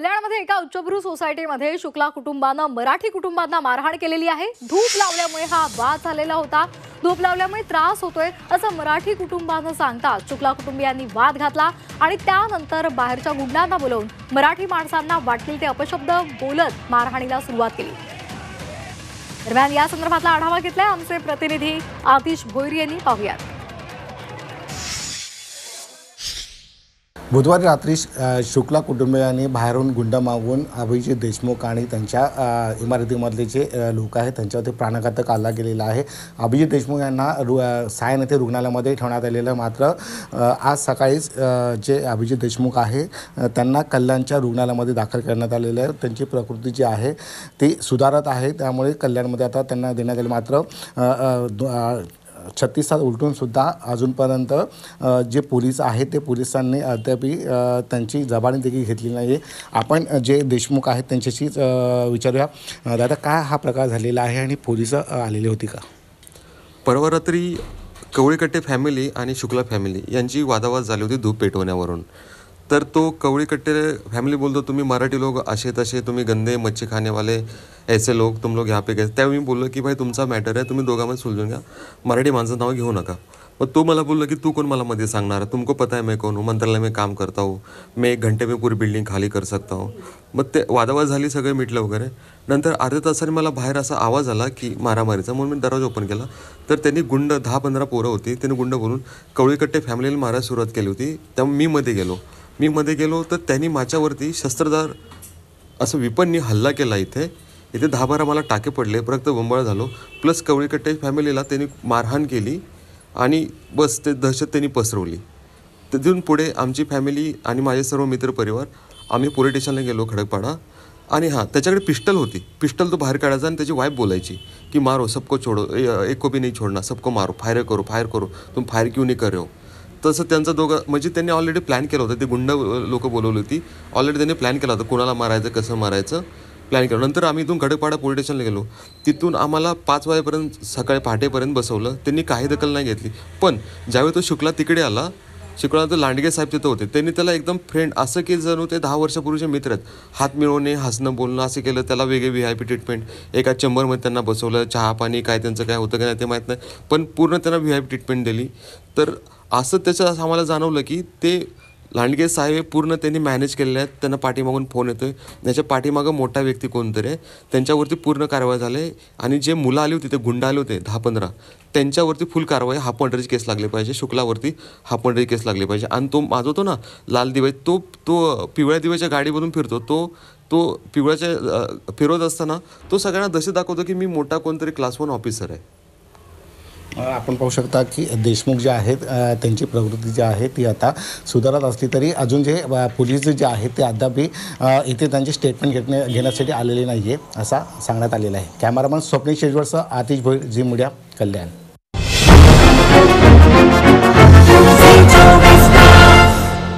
कल्याणमध्ये एका उच्चभ्रू सोसायटीमध्ये शुक्ला कुटुंबानं मराठी कुटुंबांना मारहाण केलेली आहे। धूप लावल्यामुळे हा वाद झालेला होता। धूप लावल्यामुळे त्रास होतोय असं मराठी कुटुंबानं सांगतात शुक्ला कुटुंबियांनी वाद घातला आणि त्यानंतर बाहेरच्या गुंडांना बोलवून मराठी माणसांना वाटतील ते अपशब्द बोलत मारहाणीला सुरुवात केली। दरम्यान या संदर्भातला आढावा घेतलाय आमचे प्रतिनिधी आतिश भोईर यांनी। पाहूयात। बुधवारी रात्री शुक्ला कुटुंबियांनी बाहेरून गुंड मागून अभिजित देशमुख आणि त्यांच्या इमारतीमधले जे लोक आहेत त्यांच्यावरती प्राणघातक हल्ला केलेला आहे। अभिजित देशमुख यांना सायन येथे रुग्णालयामध्ये ठेवण्यात आलेलं, मात्र आज सकाळीच जे अभिजित देशमुख आहे त्यांना कल्याणच्या रुग्णालयामध्ये दाखल करण्यात आलेलं आहे। त्यांची प्रकृती जी आहे ती सुधारत आहे, त्यामुळे कल्याणमध्ये आता त्यांना देण्यात आले। मात्र 36 तास उलटून सुद्धा अजूनपर्यंत जे पोलीस आहेत ते पोलिसांनी अद्याप त्यांची जबानी देखील घेतली नाही आहे। आपण जे देशमुख आहेत त्यांच्याशीच विचारूया। दादा, काय हा प्रकार झालेला आहे आणि पोलीस आलेली होती का? परवा रात्री कवळीकट्टे फॅमिली आणि शुक्ला फॅमिली यांची वादावाद झाली होती धूप पेटवण्यावरून। तर तो कवळीकट्टे फॅमिली बोलतो तुम्ही मराठी लोग असे तसे, तुम्ही गंदे मच्छी खाने वाले ऐसे लोग, तुम लोग यहाँ पे गए। त्यावेळी मी बोललो की भाई तुमचा मॅटर आहे, तुम्ही दोघांमध्ये सुलझून घ्या, मराठी माणसं नाव घेऊ नका। मग तो मला बोलला की तू कोण मला मध्ये सांगणार, तुमको पता है मैं कौन हूँ, मंत्रालय में काम करता हूँ, मैं 1 घंटे में पूरी बिल्डिंग खाली कर सकता हूँ। मग ते वादावाद झाली, सगळे मिटलं वगैरे। नंतर अर्ध्या तासाने मला बाहेर असा आवाज आला की मारामारीचा, म्हणून मी दरवाजा ओपन केला तर त्यांनी गुंड 10-15 पोरं होती, त्यांनी गुंड बोलून कवळीकट्टे फॅमिलीला मारायला सुरुवात केली होती। त्यामुळे मी मध्ये गेलो तर त्यांनी माझ्यावरती शस्त्रधार असं विपणनी हल्ला केला। इथे 10-12 मला टाके पडले, रक्त बंबाळ झालो, प्लस कवळीकट्टे फॅमिलीला त्यांनी मारहाण केली आणि बस ते दहशत त्यांनी पसरवली। तिथून पुढे आमची फॅमिली आणि माझे सर्व मित्रपरिवार आम्ही पोलीस स्टेशनला गेलो खडकपाडा। आणि हां, त्याच्याकडे पिस्टल होती, पिस्टल तो बाहेर काढायचा आणि त्याची वाईफ बोलायची की मारो सबको छोड़ो, एक को भी नहीं छोड़ना, सबको मारो, फायर करो, तुम फायर क्यों नहीं कर रहे हो। तसं त्यांचं दोघं म्हणजे त्यांनी ऑलरेडी प्लॅन केलं होतं, ते गुंड लोक बोलवली होती, ऑलरेडी त्यांनी प्लॅन केला होता कोणाला मारायचं कसं मारायचं प्लॅन केलं। नंतर आम्ही इथून खडकपाडा पोलीस स्टेशनला गेलो, तिथून आम्हाला 5 वाजेपर्यंत सकाळी पहाटेपर्यंत बसवलं, त्यांनी काही दखल नाही घेतली। पण ज्यावेळी तो शुक्ला तिकडे आला, शुक्ला तो लांडगे साहेब तिथं होते, त्यांनी त्याला एकदम फ्रेंड असं की जणू ते 10 वर्षापूर्वीचे मित्र आहेत, हात मिळवणे, हसणं बोलणं असं केलं, त्याला वेगळे VIP ट्रीटमेंट, एका चेंबरमध्ये त्यांना बसवलं, चहा पाणी काय त्यांचं काय होतं का नाही ते माहीत नाही, पण पूर्ण त्यांना VIP ट्रीटमेंट दिली। तर असं त्याचं आम्हाला जाणवलं की ते लांडगे साहेब पूर्ण त्यांनी मॅनेज केलेले आहेत, त्यांना पाठीमागून फोन येतो आहे, त्याच्या पाठीमागं मोठा व्यक्ती कोणतरी आहे, त्यांच्यावरती पूर्ण कारवाई झाली। आणि जे मुलं आली होती, ते गुंड आले होते 10-15, त्यांच्यावरती फुल कारवाई, हाफ मर्डरची केस लागली पाहिजे, शुक्लावरती हाफ मर्डरची केस लागली पाहिजे। आणि तो माजवतो ना लाल दिवा, तो पिवळ्या दिव्याच्या गाडीमधून फिरतो, तो पिवळ्याच्या फिरवत असताना तो सगळ्यांना दशे दाखवतो की मी मोठा कोणतरी क्लास 1 ऑफिसर आहे। आपण पाहू शकता की देशमुख जे आहेत त्यांची प्रकृती जी आहे ती आता सुधारत असली तरी अजून जे पोलीस जे आहेत ते अद्याप इथे त्यांचे स्टेटमेंट घेण्यासाठी आलेले नाही आहे असं सांगण्यात आलेलं आहे। कॅमेरामन स्वप्नील शेजवळसह आतिश भोईर, झी मीडिया, कल्याण।